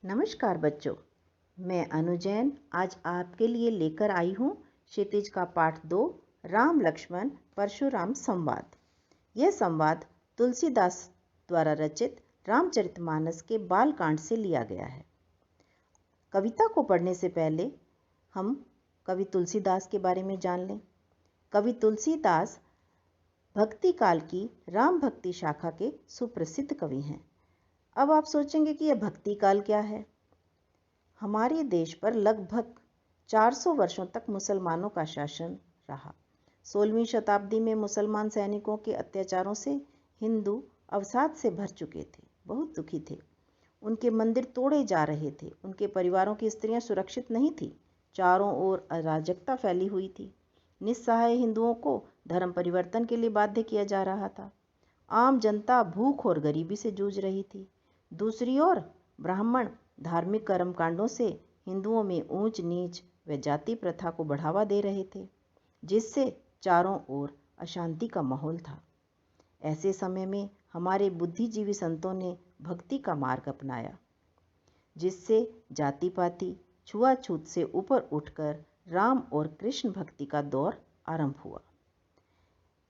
नमस्कार बच्चों, मैं अनु जैन आज आपके लिए लेकर आई हूँ क्षितिज का पाठ 2 राम लक्ष्मण परशुराम संवाद। यह संवाद तुलसीदास द्वारा रचित रामचरितमानस के बालकांड से लिया गया है। कविता को पढ़ने से पहले हम कवि तुलसीदास के बारे में जान लें। कवि तुलसीदास भक्ति काल की राम भक्ति शाखा के सुप्रसिद्ध कवि हैं। अब आप सोचेंगे कि यह भक्ति काल क्या है। हमारे देश पर लगभग 400 वर्षों तक मुसलमानों का शासन रहा। 16वीं शताब्दी में मुसलमान सैनिकों के अत्याचारों से हिंदू अवसाद से भर चुके थे, बहुत दुखी थे। उनके मंदिर तोड़े जा रहे थे, उनके परिवारों की स्त्रियां सुरक्षित नहीं थी, चारों ओर अराजकता फैली हुई थी। निस्सहाय हिंदुओं को धर्म परिवर्तन के लिए बाध्य किया जा रहा था। आम जनता भूख और गरीबी से जूझ रही थी। दूसरी ओर ब्राह्मण धार्मिक कर्मकांडों से हिंदुओं में ऊंच नीच व जाति प्रथा को बढ़ावा दे रहे थे, जिससे चारों ओर अशांति का माहौल था। ऐसे समय में हमारे बुद्धिजीवी संतों ने भक्ति का मार्ग अपनाया, जिससे जाति पाति छुआछूत से ऊपर उठकर राम और कृष्ण भक्ति का दौर आरंभ हुआ।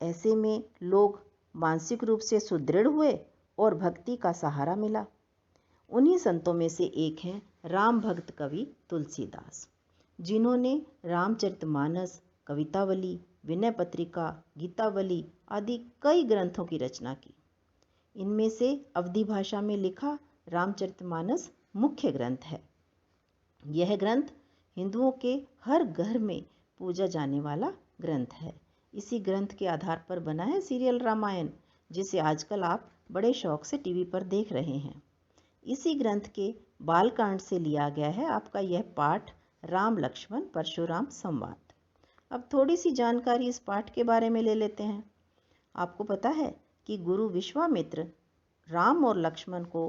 ऐसे में लोग मानसिक रूप से सुदृढ़ हुए और भक्ति का सहारा मिला। उन्हीं संतों में से एक हैं राम भक्त कवि तुलसीदास, जिन्होंने रामचरितमानस, कवितावली, विनय पत्रिका, गीतावली आदि कई ग्रंथों की रचना की। इनमें से अवधी भाषा में लिखा रामचरितमानस मुख्य ग्रंथ है। यह ग्रंथ हिंदुओं के हर घर में पूजा जाने वाला ग्रंथ है। इसी ग्रंथ के आधार पर बना है सीरियल रामायण, जिसे आजकल आप बड़े शौक से टीवी पर देख रहे हैं। इसी ग्रंथ के बालकांड से लिया गया है आपका यह पाठ राम लक्ष्मण परशुराम संवाद। अब थोड़ी सी जानकारी इस पाठ के बारे में ले लेते हैं। आपको पता है कि गुरु विश्वामित्र राम और लक्ष्मण को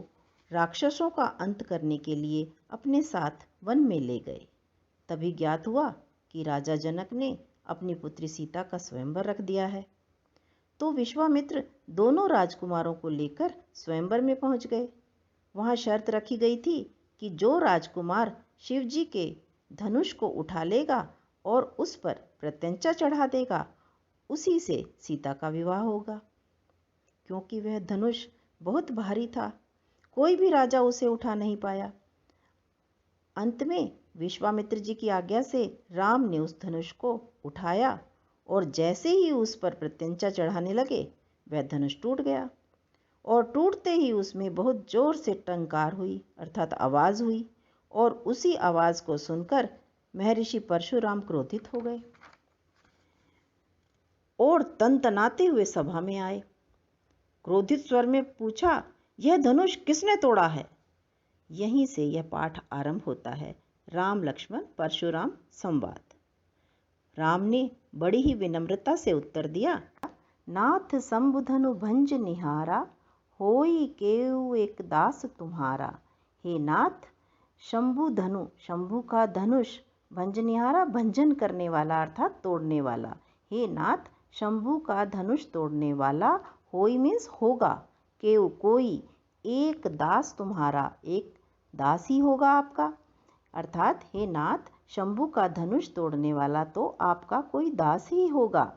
राक्षसों का अंत करने के लिए अपने साथ वन में ले गए। तभी ज्ञात हुआ कि राजा जनक ने अपनी पुत्री सीता का स्वयंवर रख दिया है। तो विश्वामित्र दोनों राजकुमारों को लेकर स्वयंवर में पहुंच गए। वहां शर्त रखी गई थी कि जो राजकुमार शिवजी के धनुष को उठा लेगा और उस पर प्रत्यंचा चढ़ा देगा, उसी से सीता का विवाह होगा। क्योंकि वह धनुष बहुत भारी था, कोई भी राजा उसे उठा नहीं पाया। अंत में विश्वामित्र जी की आज्ञा से राम ने उस धनुष को उठाया और जैसे ही उस पर प्रत्यंचा चढ़ाने लगे, वह धनुष टूट गया और टूटते ही उसमें बहुत जोर से टंकार हुई, अर्थात आवाज हुई। और उसी आवाज को सुनकर महर्षि परशुराम क्रोधित हो गए और तनतनाते हुए सभा में आए। क्रोधित स्वर में पूछा, यह धनुष किसने तोड़ा है? यहीं से यह पाठ आरंभ होता है, राम लक्ष्मण परशुराम संवाद। राम ने बड़ी ही विनम्रता से उत्तर दिया, नाथ शंभुधनु भंज निहारा, होई केउ एक दास तुम्हारा। हे नाथ, शंभु धनु, शंभु का धनुष, भंजनिहारा भंजन करने वाला अर्थात तोड़ने वाला। हे नाथ, शंभु का धनुष तोड़ने वाला, होई मीन्स होगा, केउ कोई, एक दास तुम्हारा, एक दास ही होगा आपका। अर्थात हे नाथ, शंभु का धनुष तोड़ने वाला तो आपका कोई दास ही होगा।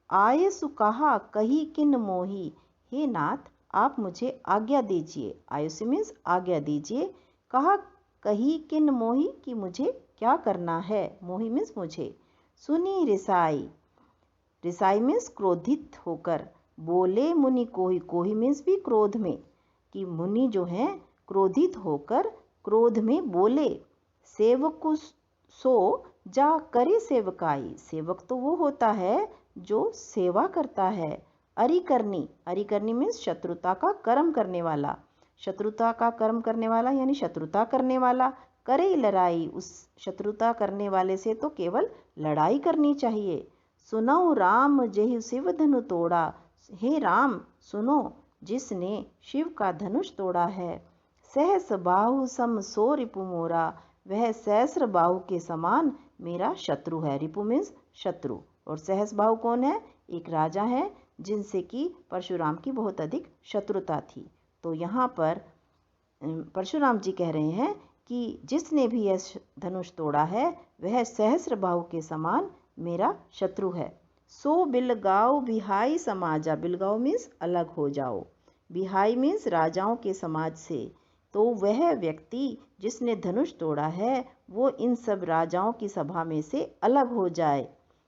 आयसु कहा कही किन मोही, हे नाथ आप मुझे आज्ञा दीजिए। आयुष मीन्स आज्ञा दीजिए। कहा कही किन मोही कि मुझे क्या करना है। मोही मीन्स मुझे। सुनी रिसाई, रिसाई मीन्स क्रोधित होकर। बोले मुनि कोही, कोही मीन्स भी क्रोध में, कि मुनि जो हैं क्रोधित होकर क्रोध में बोले। सेवक सो जा करे सेवकाई, सेवक तो वो होता है जो सेवा करता है। अरिकरनी, अरिकरनी मीन्स शत्रुता का कर्म करने वाला, शत्रुता का कर्म करने वाला यानी शत्रुता करने वाला। करे लड़ाई, उस शत्रुता करने वाले से तो केवल लड़ाई करनी चाहिए। सुनौ राम जेहि शिव धनु तोड़ा, हे राम सुनो जिसने शिव का धनुष तोड़ा है। सहस बाहु सम सो रिपु मोरा, वह सहस्र बाहु के समान मेरा शत्रु है। रिपु मीन्स शत्रु, और सहस बाहु कौन है? एक राजा है जिनसे कि परशुराम की बहुत अधिक शत्रुता थी। तो यहाँ पर परशुराम जी कह रहे हैं कि जिसने भी यह धनुष तोड़ा है वह सहस्र बाहु के समान मेरा शत्रु है। सो बिलगाओ बिहाई समाजा, बिलगाओ मीन्स अलग हो जाओ, बिहाई मीन्स राजाओं के समाज से। तो वह व्यक्ति जिसने धनुष तोड़ा है वो इन सब राजाओं की सभा में से अलग हो जाए।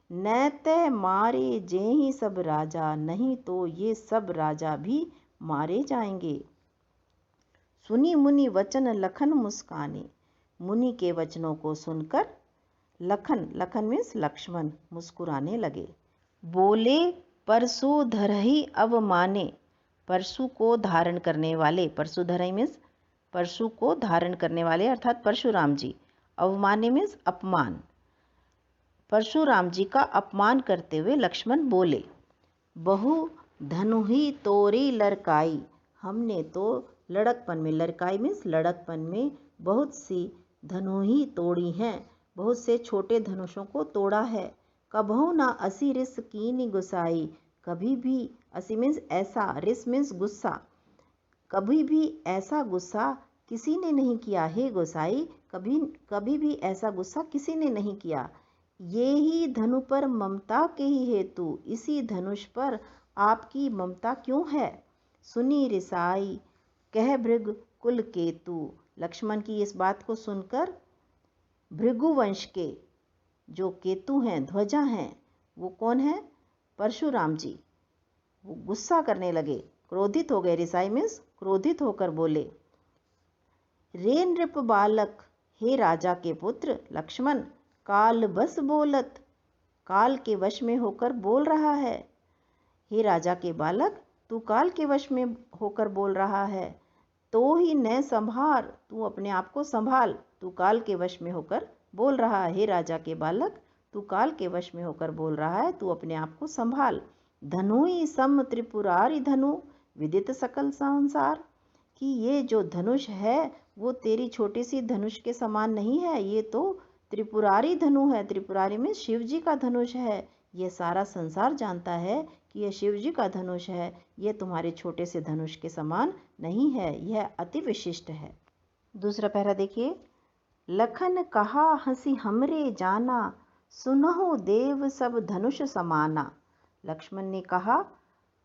नैते मारे जे ही सब राजा, नहीं तो ये सब राजा भी मारे जाएंगे। सुनी मुनि वचन लखन मुस्काने, मुनि के वचनों को सुनकर लखन, लखन मीन्स लक्ष्मण, मुस्कुराने लगे। बोले परशु धरहि अवमाने, परशु को धारण करने वाले, परशु धरहि मीन्स परशु को धारण करने वाले अर्थात परशुराम जी। अवमाने मीन्स अपमान, परशुराम जी का अपमान करते हुए लक्ष्मण बोले। बहु धनु ही तोरी लड़काई, हमने तो लड़कपन में, लड़काई मीन्स लड़कपन में बहुत सी धनु ही तोड़ी हैं, बहुत से छोटे धनुषों को तोड़ा है। कबहु ना असी रिस कीनी गुसाई, कभी भी, असी मीन्स ऐसा, रिस मीन्स गुस्सा, कभी भी ऐसा गुस्सा किसी ने नहीं किया। हे गोसाई, कभी भी ऐसा गुस्सा किसी ने नहीं किया। ये ही धनु पर ममता के ही हेतु, इसी धनुष पर आपकी ममता क्यों है। सुनी रिसाई कह भृग कुल केतु, लक्ष्मण की इस बात को सुनकर भृगुवंश के जो केतु हैं, ध्वजा हैं, वो कौन है, परशुराम जी, वो गुस्सा करने लगे, क्रोधित हो गए। रिसाई मीन्स क्रोधित होकर बोले। रे नृप बालक, हे राजा के पुत्र लक्ष्मण, काल बस बोलत, काल के वश में होकर बोल रहा है। हे राजा के बालक, तू काल के वश में होकर बोल रहा है, तो ही न संभार, तू अपने आप को संभाल, तू काल के वश में होकर बोल रहा है। हे राजा के बालक, तू काल के वश में होकर बोल रहा है, तू अपने आप को संभाल। धनुई सम त्रिपुरारी धनु, विदित सकल संसार, कि ये जो धनुष है वो तेरी छोटी सी धनुष के समान नहीं है, ये तो त्रिपुरारी धनु है। त्रिपुरारी में शिव जी का धनुष है, ये सारा संसार जानता है कि यह शिव जी का धनुष है, ये तुम्हारे छोटे से धनुष के समान नहीं है, यह अति विशिष्ट है। दूसरा पैरा देखिए। लखन कहा हंसी हमरे जाना, सुनहु देव सब धनुष समाना, लक्ष्मण ने कहा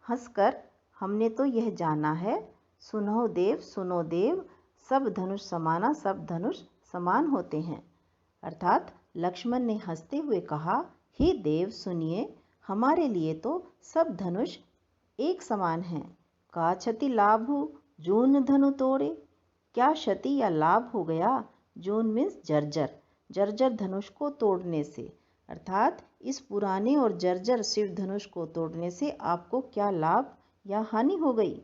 हंसकर, हमने तो यह जाना है, सुनो देव, सुनो देव, सब धनुष समाना, सब धनुष समान होते हैं। अर्थात लक्ष्मण ने हंसते हुए कहा, हे देव सुनिए, हमारे लिए तो सब धनुष एक समान हैं। का क्षति लाभु जून धनु तोड़े, क्या क्षति या लाभ हो गया, जून मीन्स जर्जर, जर्जर धनुष को तोड़ने से, अर्थात इस पुराने और जर्जर शिव धनुष को तोड़ने से आपको क्या लाभ या हानि हो गई।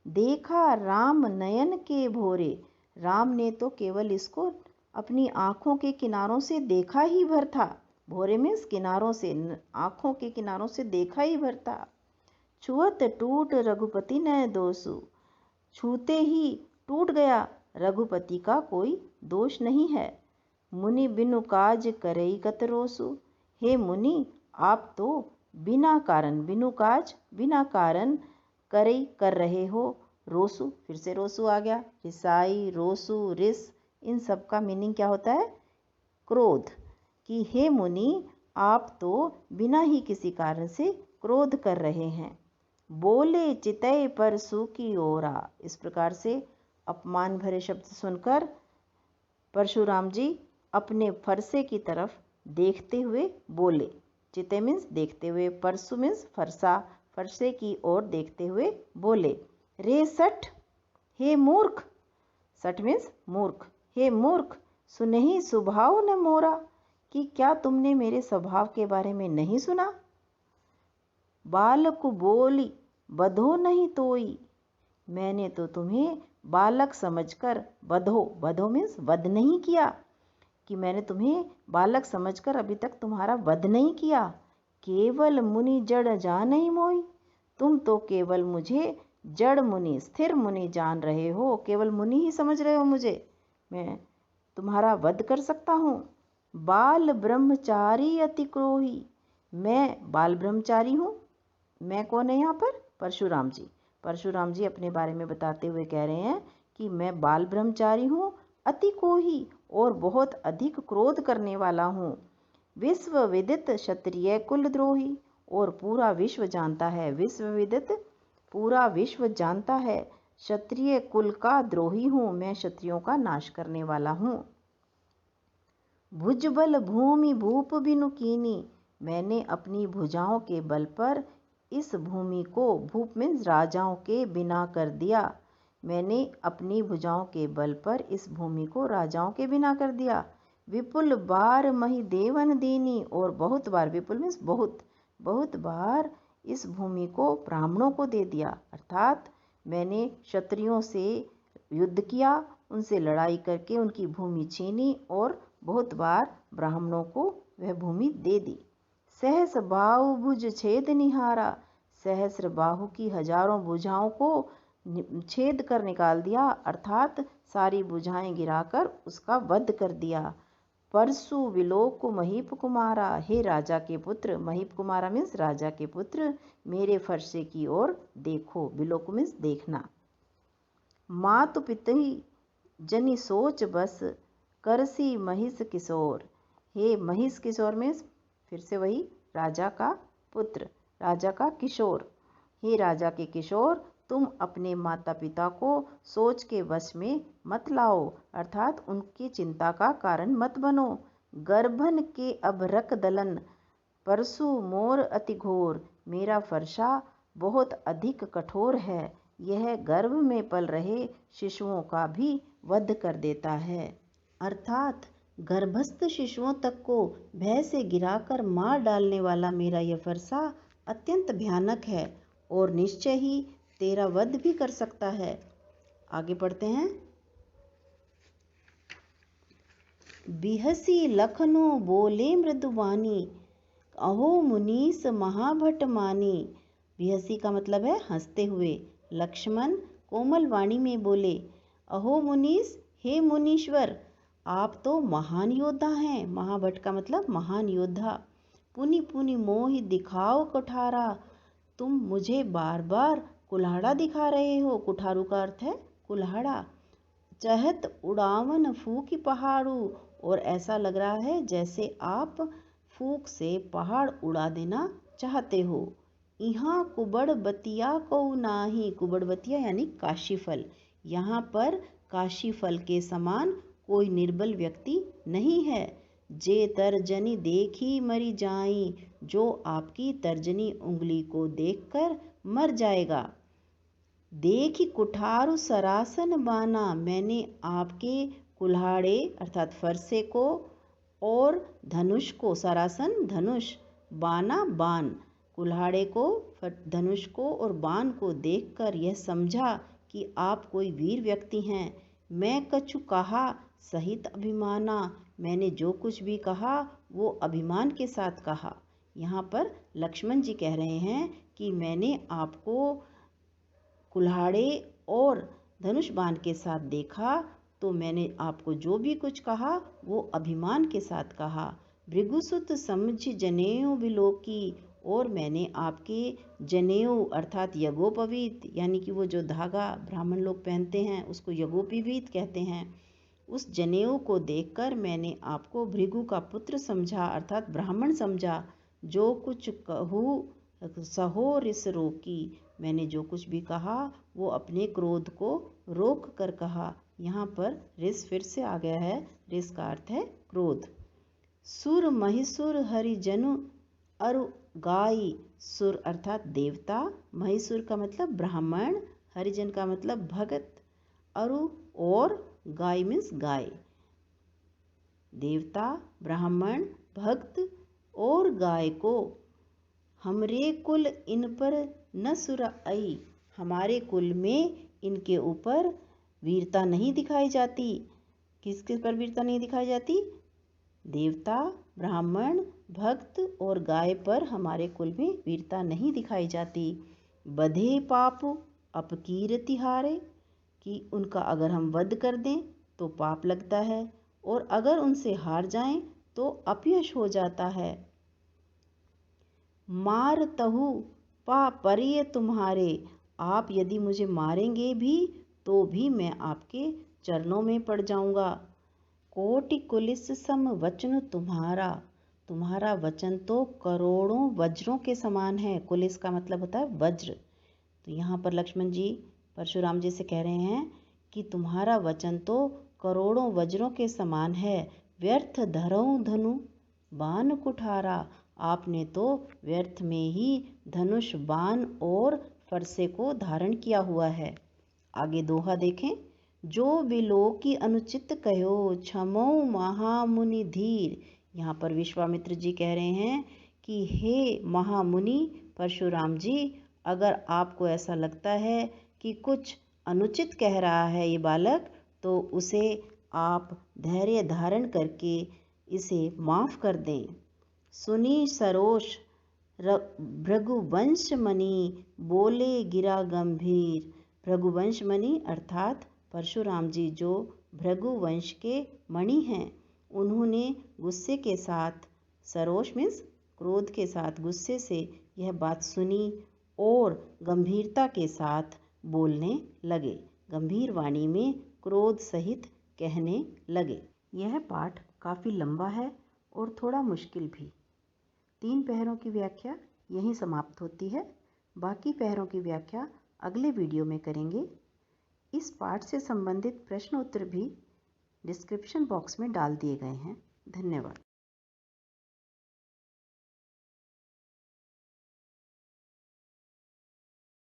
देखा राम नयन के भोरे, राम ने तो केवल इसको अपनी आँखों के किनारों से देखा ही भर था, भोरे मीन्स किनारों से, आँखों के किनारों से देखा ही भर था। छुअत टूट रघुपति न दोषु, छूते ही टूट गया, रघुपति का कोई दोष नहीं है। मुनि बिनु काज करई कतरोसु, हे मुनि आप तो बिना कारण, बिनु काज बिना कारण करई कर रहे हो, रोसु, फिर से रोसु आ गया, रिसाई, रोसु, रिस, इन सब का मीनिंग क्या होता है, क्रोध, कि हे मुनि आप तो बिना ही किसी कारण से क्रोध कर रहे हैं। बोले चितय परसु की ओरा, इस प्रकार से अपमान भरे शब्द सुनकर परशुराम जी अपने फरसे की तरफ देखते हुए बोले। चितय मीन्स देखते हुए, परसु मीन्स फरसा, फरसे की ओर देखते हुए बोले। रे सठ, हे मूर्ख, सठ मीन्स मूर्ख, हे मूर्ख, सुनहि स्वभाव न मोरा, कि क्या तुमने मेरे स्वभाव के बारे में नहीं सुना। बालक बोली बधो नहीं तोई, मैंने तो तुम्हें बालक समझकर बधो, बधो मीन्स वध नहीं किया, कि मैंने तुम्हें बालक समझकर अभी तक तुम्हारा वध नहीं किया। केवल मुनि जड़ जान ही मोई, तुम तो केवल मुझे जड़ मुनि, स्थिर मुनि जान रहे हो, केवल मुनि ही समझ रहे हो मुझे, मैं तुम्हारा वध कर सकता हूँ। बाल ब्रह्मचारी अति क्रोही, मैं बाल ब्रह्मचारी हूँ। मैं कौन है यहाँ पर, परशुराम जी। परशुराम जी अपने बारे में बताते हुए कह रहे हैं कि मैं बाल ब्रह्मचारी हूँ अति को ही और बहुत अधिक क्रोध करने वाला हूँ। विश्व विदित क्षत्रिय कुलद्रोही, और पूरा विश्व जानता है, विश्व विदित पूरा विश्व जानता है, क्षत्रिय कुल का द्रोही हूँ मैं, क्षत्रियों का नाश करने वाला हूँ। भुजबल भूमि भूप बिनु कीनी, मैंने अपनी भुजाओं के बल पर इस भूमि को, भूप मीन्स राजाओं के बिना कर दिया। मैंने अपनी भुजाओं के बल पर इस भूमि को राजाओं के बिना कर दिया। विपुल बार मही देवन दीनी, और बहुत बार, विपुल मीन्स बहुत, बहुत बार इस भूमि को ब्राह्मणों को दे दिया। अर्थात मैंने क्षत्रियों से युद्ध किया, उनसे लड़ाई करके उनकी भूमि छीनी और बहुत बार ब्राह्मणों को वह भूमि दे दी। सहस्र बाहु भुज छेद निहारा, सहस्र बाहु की हजारों भुजाओं को छेद कर निकाल दिया, अर्थात सारी भुजाएं गिराकर उसका वध कर दिया। परसु विलोक महीप कुमारा, हे राजा के पुत्र, महीप कुमारा मीन्स राजा के पुत्र, मेरे फरसे की ओर देखो, विलोक मीन्स देखना। मातु पितहि जनि सोच बस, करसी महिष किशोर, हे महिष किशोर मीन्स फिर से वही राजा का पुत्र, राजा का किशोर, हे राजा के किशोर, तुम अपने माता पिता को सोच के वश में मत लाओ, अर्थात उनकी चिंता का कारण मत बनो। गर्भन के अभरक दलन, परसु मोर अति घोर, मेरा फरसा बहुत अधिक कठोर है, यह गर्भ में पल रहे शिशुओं का भी वध कर देता है। अर्थात गर्भस्थ शिशुओं तक को भय से गिराकर मार डालने वाला मेरा यह फरसा अत्यंत भयानक है और निश्चय ही तेरा वध भी कर सकता है। आगे पढ़ते हैं। बिहसी लखनो बोले मृदुवानी, अहो मुनीस महाभट मानी। बिहसी का मतलब है हंसते हुए। लक्ष्मण कोमल वाणी में बोले, अहो मुनीस, हे मुनीश्वर, आप तो महान योद्धा हैं। महाभट का मतलब महान योद्धा। पुनि पुनि मोहि दिखाओ कुठारा, तुम मुझे बार बार कुल्हाड़ा दिखा रहे हो। कुठारू का अर्थ है कुल्हाड़ा। चहत उड़ावन फूकी पहाड़ू, और ऐसा लग रहा है जैसे आप फूक से पहाड़ उड़ा देना चाहते हो। यहाँ कुबड़ बतिया को नाही, कुबड़ बतिया यानी काशी फल, यहाँ पर काशी फल के समान कोई निर्बल व्यक्ति नहीं है। जे तर्जनी देखी मरी जाई, जो आपकी तर्जनी उंगली को देखकर मर जाएगा। देखी कुठारू सरासन बाना, मैंने आपके कुल्हाड़े अर्थात फरसे को और धनुष को, सरासन धनुष, बाना बाण, कुल्हाड़े को, धनुष को और बाण को देखकर यह समझा कि आप कोई वीर व्यक्ति हैं। मैं कछु कहा सहित अभिमाना, मैंने जो कुछ भी कहा वो अभिमान के साथ कहा। यहाँ पर लक्ष्मण जी कह रहे हैं कि मैंने आपको कुल्हाड़े और धनुष बाण के साथ देखा, तो मैंने आपको जो भी कुछ कहा वो अभिमान के साथ कहा। भृगुसुत समझ जनेऊ विलोकी, और मैंने आपके जनेऊ अर्थात यज्ञोपवीत यानी कि वो जो धागा ब्राह्मण लोग पहनते हैं उसको यज्ञोपवीत कहते हैं, उस जनेऊ को देखकर मैंने आपको भृगु का पुत्र समझा अर्थात ब्राह्मण समझा। जो कुछ कहूँ सहो रिस रोकी, मैंने जो कुछ भी कहा वो अपने क्रोध को रोक कर कहा। यहाँ पर रिस फिर से आ गया है, रिस का अर्थ है क्रोध। सुर महिसुर हरिजनु अरु गाई, सुर अर्थात देवता, महिसुर का मतलब ब्राह्मण, हरिजन का मतलब भगत, अरु और गाय मीन्स गाय। देवता, ब्राह्मण, भक्त और गाय को, हमरे कुल इन पर न सुर आई, हमारे कुल में इनके ऊपर वीरता नहीं दिखाई जाती। किसके पर वीरता नहीं दिखाई जाती? देवता, ब्राह्मण, भक्त और गाय पर हमारे कुल में वीरता नहीं दिखाई जाती। बधे पाप अपकीर्ति हारे, कि उनका अगर हम वध कर दें तो पाप लगता है और अगर उनसे हार जाएं तो अपयश हो जाता है। मार तहु पा परिय तुम्हारे, आप यदि मुझे मारेंगे भी तो भी मैं आपके चरणों में पड़ जाऊंगा। कोटि कुलिस सम वचन तुम्हारा, तुम्हारा वचन तो करोड़ों वज्रों के समान है। कुलिस का मतलब होता है वज्र। तो यहाँ पर लक्ष्मण जी परशुराम जी से कह रहे हैं कि तुम्हारा वचन तो करोड़ों वज्रों के समान है। व्यर्थ धरऊं धनु बाण कुठारा, आपने तो व्यर्थ में ही धनुष बाण और फरसे को धारण किया हुआ है। आगे दोहा देखें। जो विलो की अनुचित कहो, क्षमो महामुनि धीर। यहाँ पर विश्वामित्र जी कह रहे हैं कि हे महामुनि परशुराम जी, अगर आपको ऐसा लगता है कि कुछ अनुचित कह रहा है ये बालक, तो उसे आप धैर्य धारण करके इसे माफ कर दें। सुनी सरोष भृगुवंश मणि, बोले गिरा गंभीर। भृगुवंश मणि अर्थात परशुराम जी जो भृगुवंश के मणि हैं, उन्होंने गुस्से के साथ, सरोष मीन्स क्रोध के साथ, गुस्से से यह बात सुनी और गंभीरता के साथ बोलने लगे। गंभीर वाणी में क्रोध सहित कहने लगे। यह पाठ काफ़ी लंबा है और थोड़ा मुश्किल भी। 3 पहरों की व्याख्या यहीं समाप्त होती है। बाकी पहरों की व्याख्या अगले वीडियो में करेंगे। इस पाठ से संबंधित प्रश्न उत्तर भी डिस्क्रिप्शन बॉक्स में डाल दिए गए हैं। धन्यवाद।